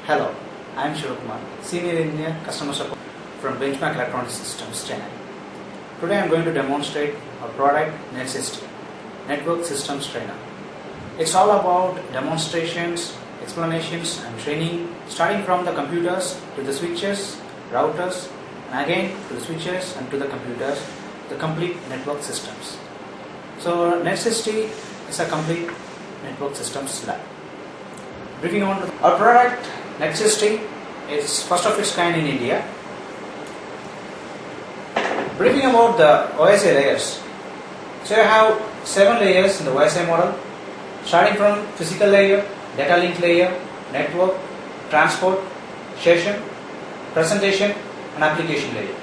Hello, I am Shivakumar, Senior Engineer Customer Support from Benchmark Electronic Systems, Chennai. Today I am going to demonstrate our product NetSysT, Network Systems Trainer. It's all about demonstrations, explanations and training starting from the computers to the switches, routers and again to the switches and to the computers, the complete network systems. So NetSysT is a complete network systems lab. Briefing on our product NetSysT is first of its kind in India. Briefing about the OSI layers. So you have 7 layers in the OSI model, starting from physical layer, data link layer, network, transport, session, presentation and application layer.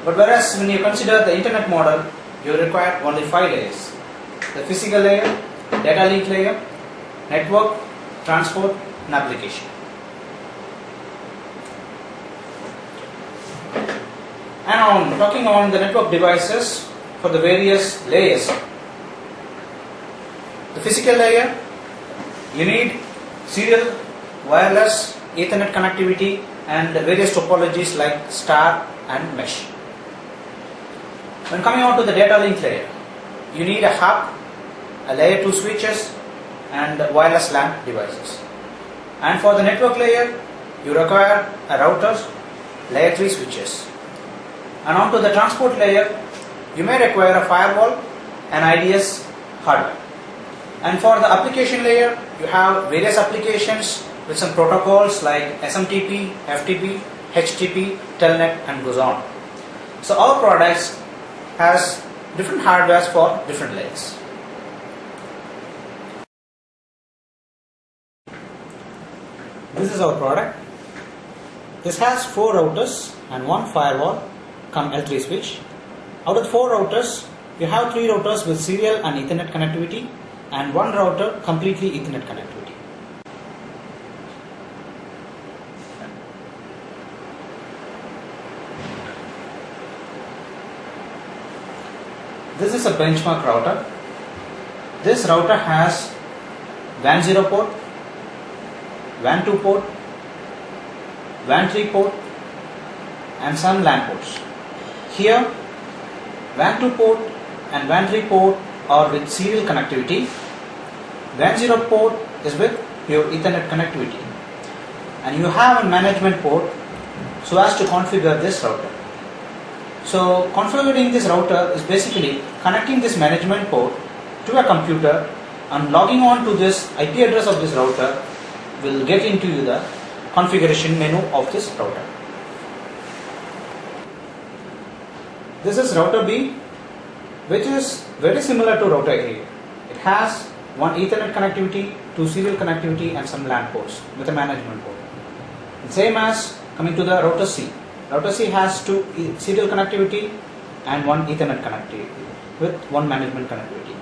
But whereas when you consider the internet model, you require only 5 layers. The physical layer, data link layer, network, transport and application. And talking on the network devices for the various layers. The physical layer, you need serial, wireless, Ethernet connectivity and various topologies like star and mesh. When coming on to the data link layer, you need a hub, a layer 2 switches and wireless LAN devices. And for the network layer, you require a routers, layer 3 switches. And onto the transport layer, you may require a firewall and IDS hardware. And for the application layer, you have various applications with some protocols like SMTP, FTP, HTTP, Telnet and goes on. So our products has different hardwares for different layers. This is our product. This has 4 routers and 1 firewall come L3 switch. Out of the 4 routers, you have 3 routers with serial and Ethernet connectivity and 1 router completely Ethernet connectivity. This is a benchmark router. This router has WAN 0 port, WAN 2 port, WAN 3 port and some LAN ports. Here WAN 2 port and WAN 3 port are with serial connectivity. WAN 0 port is with pure Ethernet connectivity. And you have a management port so as to configure this router. So configuring this router is basically connecting this management port to a computer and logging on to this IP address of this router will get into the configuration menu of this router. This is router B, which is very similar to router A. It has 1 Ethernet connectivity, 2 serial connectivity and some LAN ports with a management port. And same as coming to the router C. Router C has 2 serial connectivity and 1 Ethernet connectivity with 1 management connectivity.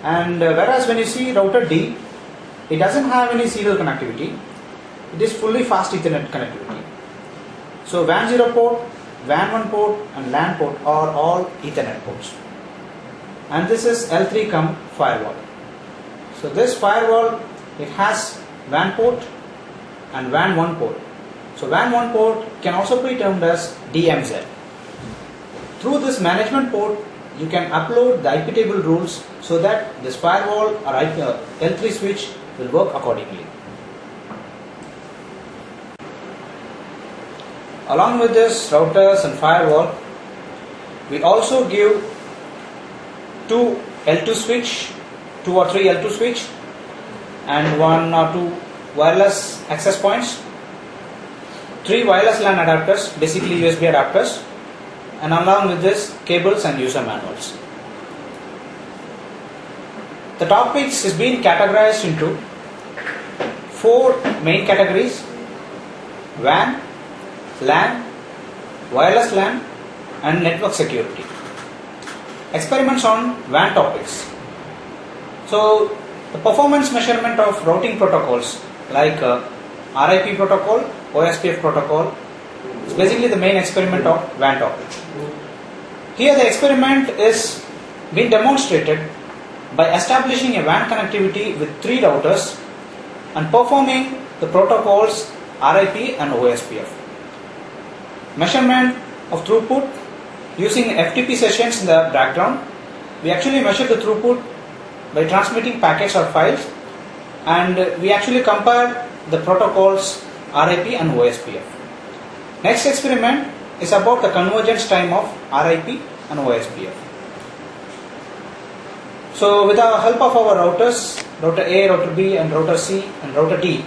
And whereas when you see router D, it doesn't have any serial connectivity. It is fully fast Ethernet connectivity. So WAN 0 port, WAN 1 port and LAN port are all Ethernet ports. And this is L3 cum firewall. So this firewall, it has WAN port and WAN 1 port. So WAN 1 port can also be termed as DMZ. Through this management port, you can upload the IP table rules so that this firewall or L3 switch will work accordingly. Along with this routers and firewall, we also give 2 L2 switch, 2 or 3 L2 switch and 1 or 2 wireless access points, 3 wireless LAN adapters, basically USB adapters, and along with this cables and user manuals. The topics is being categorized into 4 main categories: WAN, LAN, wireless LAN and network security. Experiments on WAN topics. So the performance measurement of routing protocols like RIP protocol, OSPF protocol is basically the main experiment of WAN topic. Here the experiment is being demonstrated by establishing a WAN connectivity with 3 routers and performing the protocols RIP and OSPF. Measurement of throughput using FTP sessions in the background. We actually measure the throughput by transmitting packets or files, and we actually compare the protocols RIP and OSPF. Next experiment is about the convergence time of RIP and OSPF. So with the help of our routers, router A, router B and router C and router D,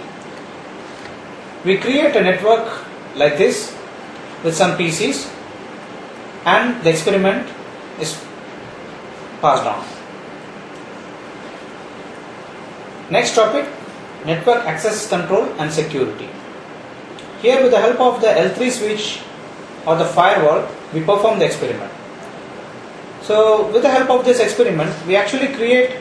we create a network like this with some PCs, and the experiment is passed on. Next topic, network access control and security. Here with the help of the L3 switch or the firewall, we perform the experiment. So with the help of this experiment, we actually create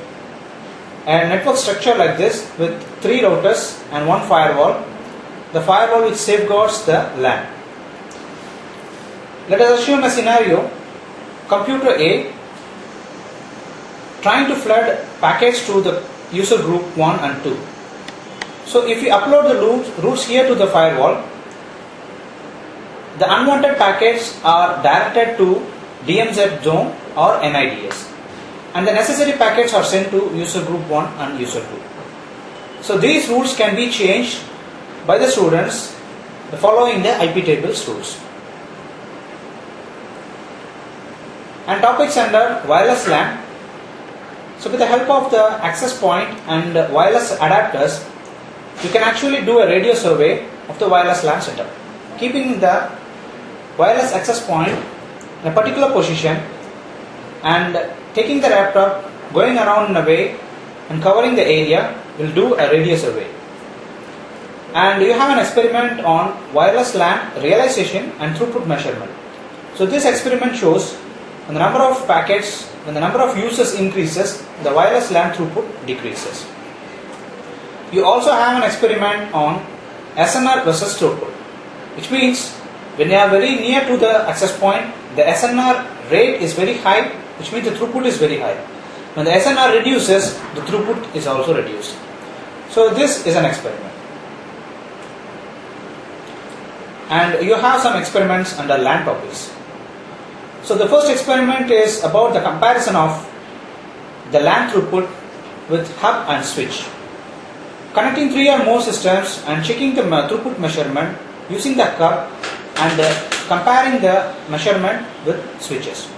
a network structure like this with 3 routers and 1 firewall. The firewall which safeguards the LAN. Let us assume a scenario, computer A trying to flood packets to the user group 1 and 2. So if we upload the routes here to the firewall, the unwanted packets are directed to DMZ zone or NIDS, and the necessary packets are sent to user group 1 and user 2. So these routes can be changed by the students following the IP tables rules. And topics under wireless LAN. So with the help of the access point and wireless adapters, you can actually do a radio survey of the wireless LAN setup, keeping the wireless access point in a particular position and taking the laptop, going around in a way and covering the area, will do a radio survey. And you have an experiment on wireless LAN realization and throughput measurement. So this experiment shows when the number of packets, when the number of users increases, the wireless LAN throughput decreases. You also have an experiment on SNR versus throughput, which means when you are very near to the access point, the SNR rate is very high, which means the throughput is very high. When the SNR reduces, the throughput is also reduced. So this is an experiment. And you have some experiments under LAN topics. So the first experiment is about the comparison of the LAN throughput with hub and switch. Connecting 3 or more systems and checking the throughput measurement using the hub and comparing the measurement with switches.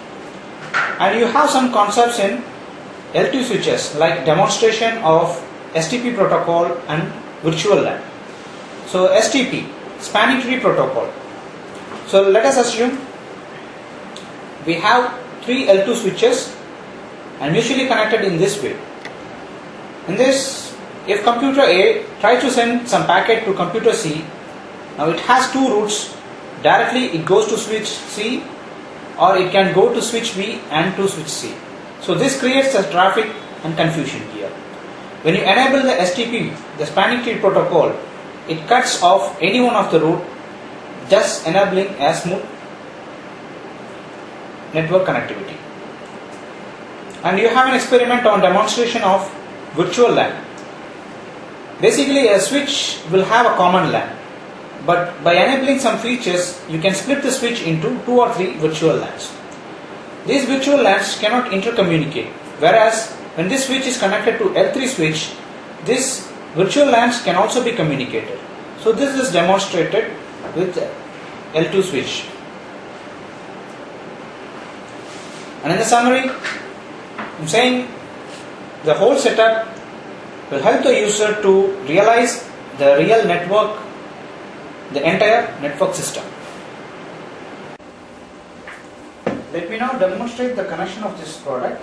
And you have some concepts in L2 switches like demonstration of STP protocol and virtual LAN. So STP, spanning tree protocol. So let us assume we have 3 L2 switches and mutually connected in this way. In this, if computer A tries to send some packet to computer C, now it has 2 routes. Directly it goes to switch C, or it can go to switch B and to switch C. So this creates a traffic and confusion here. When you enable the STP, the spanning tree protocol, it cuts off any one of the route, thus enabling a smooth network connectivity. And you have an experiment on demonstration of virtual LAN. Basically, a switch will have a common LAN, but by enabling some features, you can split the switch into 2 or 3 virtual LANs. These virtual LANs cannot intercommunicate, whereas when this switch is connected to L3 switch, this virtual LANs can also be communicated. So this is demonstrated with L2 switch. And in the summary, I'm saying the whole setup will help the user to realize the real network, the entire network system. Let me now demonstrate the connection of this product.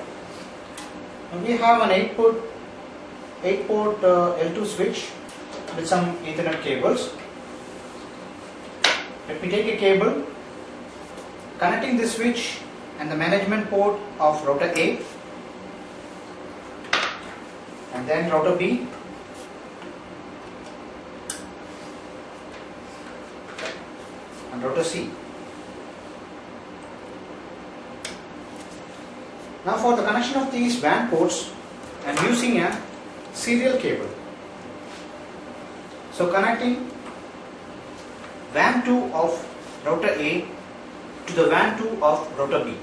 We have an 8-port L2 switch with some Ethernet cables. Let me take a cable connecting this switch and the management port of router A, and then router B, and router C. Now for the connection of these WAN ports, I am using a serial cable. So connecting WAN 2 of router A to the WAN 2 of router B.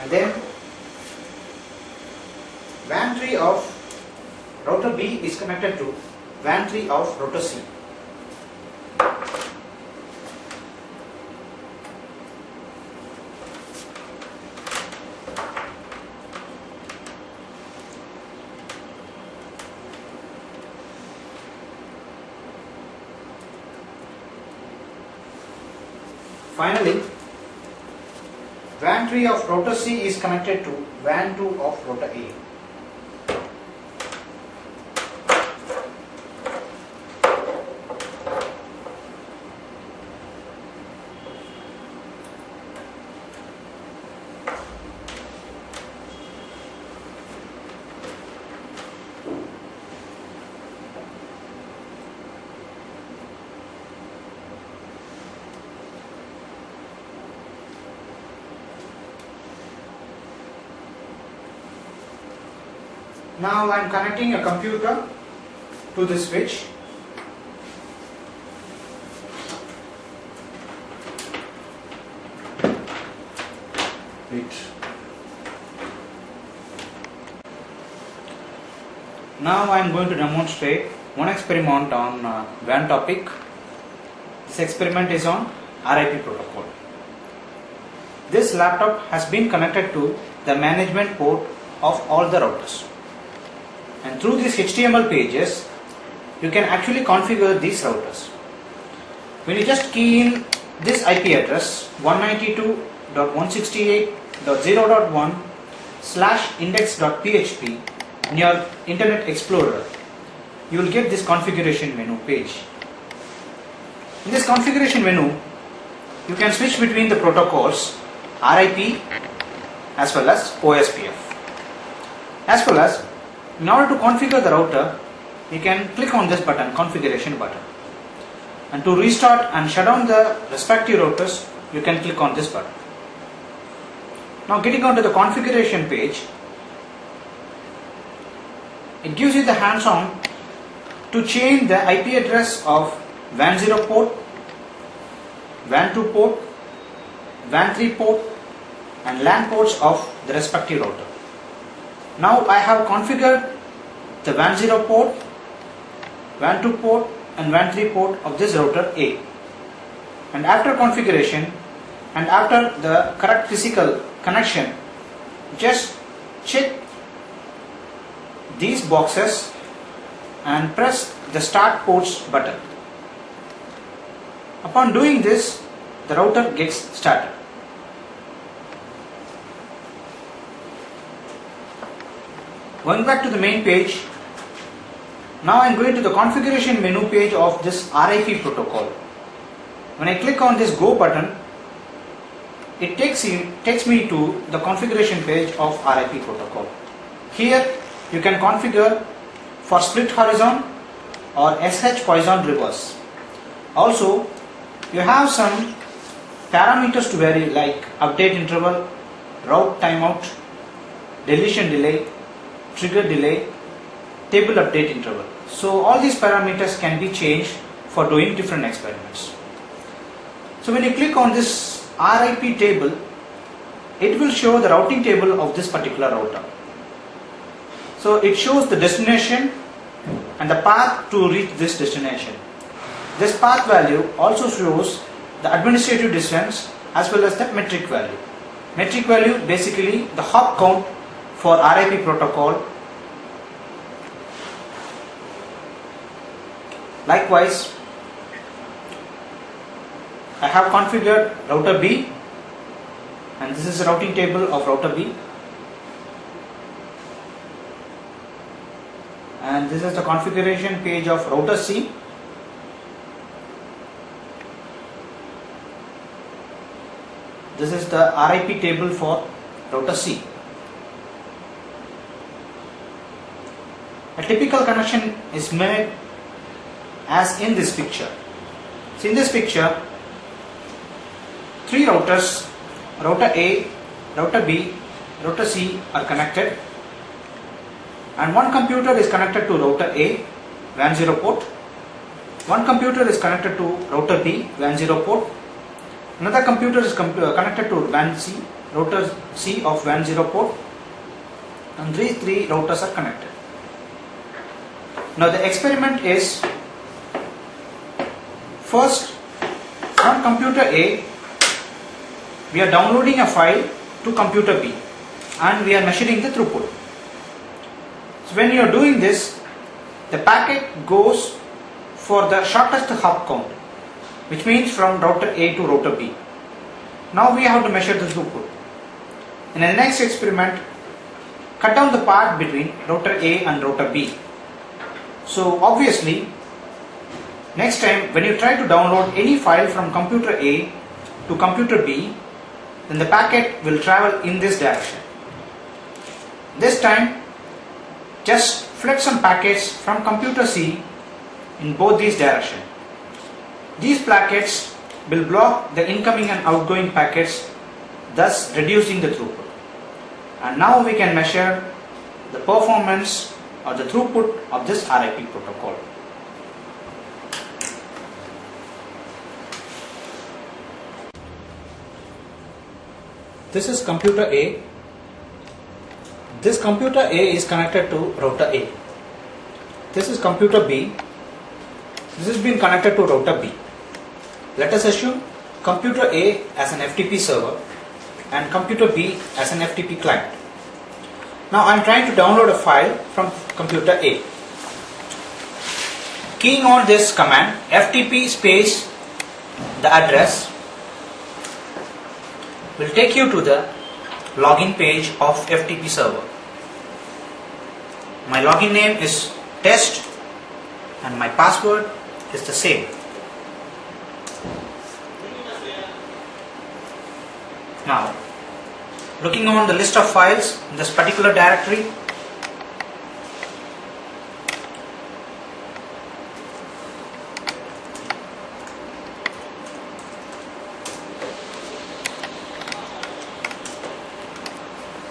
And then WAN 3 of router B is connected to WAN 3 of router C. Finally, WAN 3 of router C is connected to WAN 2 of router A. Now I am connecting a computer to this switch. Now I am going to demonstrate one experiment on WAN topic. This experiment is on RIP protocol. This laptop has been connected to the management port of all the routers. And through these HTML pages, you can actually configure these routers. When you just key in this IP address 192.168.0.1/index.php in your Internet Explorer, you will get this configuration menu page. In this configuration menu, you can switch between the protocols RIP as well as OSPF. As well as, in order to configure the router, you can click on this button, configuration button. And to restart and shut down the respective routers, you can click on this button. Now getting onto the configuration page, it gives you the hands-on to change the IP address of WAN 0 port, WAN 2 port, WAN 3 port and LAN ports of the respective router. Now I have configured the WAN 0 port, WAN 2 port and WAN 3 port of this router A. And after configuration and after the correct physical connection, just check these boxes and press the start ports button. Upon doing this, the router gets started. Going back to the main page, now I am going to the configuration menu page of this RIP protocol. When I click on this go button, it takes me to the configuration page of RIP protocol. Here you can configure for split horizon or SH Poisson reverse. Also, you have some parameters to vary like update interval, route timeout, deletion delay, trigger delay, table update interval. So all these parameters can be changed for doing different experiments. So when you click on this RIP table, it will show the routing table of this particular router. So it shows the destination and the path to reach this destination. This path value also shows the administrative distance as well as the metric value. Metric value basically the hop count for RIP protocol. Likewise, I have configured router B, and this is the routing table of router B, and this is the configuration page of router C. This is the RIP table for router C. A typical connection is made as in this picture. So in this picture, 3 routers, router A, router B, router C are connected, and one computer is connected to router A, WAN 0 port. One computer is connected to router B, WAN 0 port. Another computer is connected to WAN C, router C of WAN 0 port, and these 3 routers are connected. Now the experiment is, first from computer A we are downloading a file to computer B and we are measuring the throughput. So when you are doing this, the packet goes for the shortest hop count, which means from router A to router B. Now we have to measure the throughput. In the next experiment, cut down the path between router A and router B. So obviously, next time when you try to download any file from computer A to computer B, then the packet will travel in this direction. This time, just flood some packets from computer C in both these directions. These packets will block the incoming and outgoing packets, thus reducing the throughput. And now we can measure the performance or the throughput of this RIP protocol. This is computer A. This computer A is connected to router A. This is computer B. This has been connected to router B. Let us assume computer A as an FTP server and computer B as an FTP client. Now I am trying to download a file from computer A. Keying on this command FTP space the address will take you to the login page of FTP server. My login name is test and my password is the same. Now, looking on the list of files in this particular directory,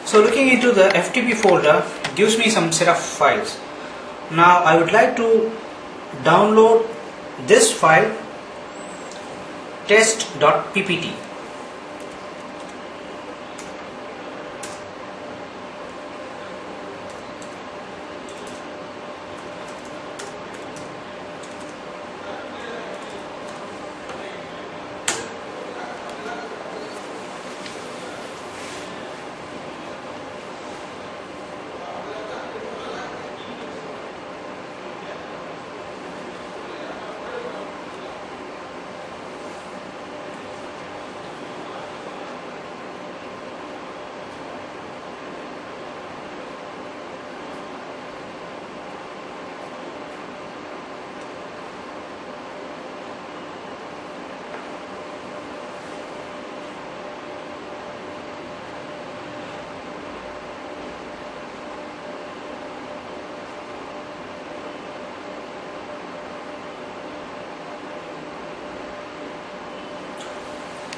so looking into the FTP folder gives me some set of files. Now I would like to download this file test.ppt.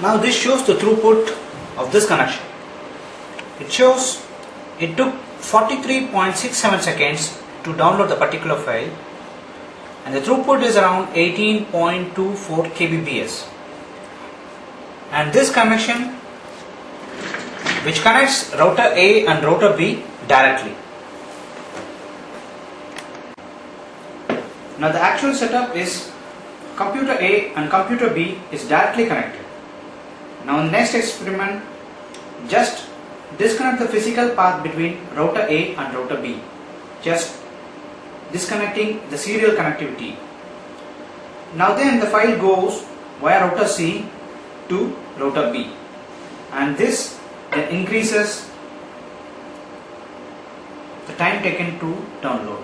Now this shows the throughput of this connection. It shows it took 43.67 seconds to download the particular file and the throughput is around 18.24 kbps. And this connection, which connects router A and router B directly. Now the actual setup is computer A and computer B is directly connected. Now in the next experiment, just disconnect the physical path between router A and router B, just disconnecting the serial connectivity. Now then the file goes via router C to router B, and this then increases the time taken to download.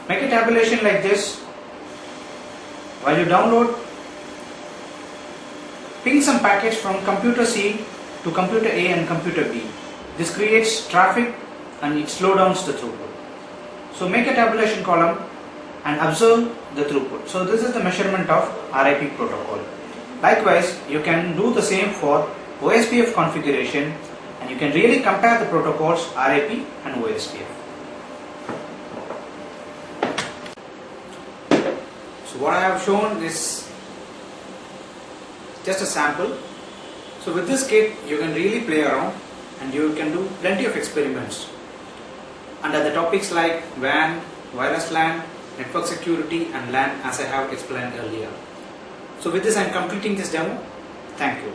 Make a tabulation like this. While you download, ping some packets from computer C to computer A and computer B. This creates traffic and it slows down the throughput. So make a tabulation column and observe the throughput. So this is the measurement of RIP protocol. Likewise, you can do the same for OSPF configuration, and you can really compare the protocols RIP and OSPF. So what I have shown is just a sample. So with this kit you can really play around and you can do plenty of experiments under the topics like WAN, wireless LAN, network security and LAN, as I have explained earlier. So with this I am completing this demo. Thank you.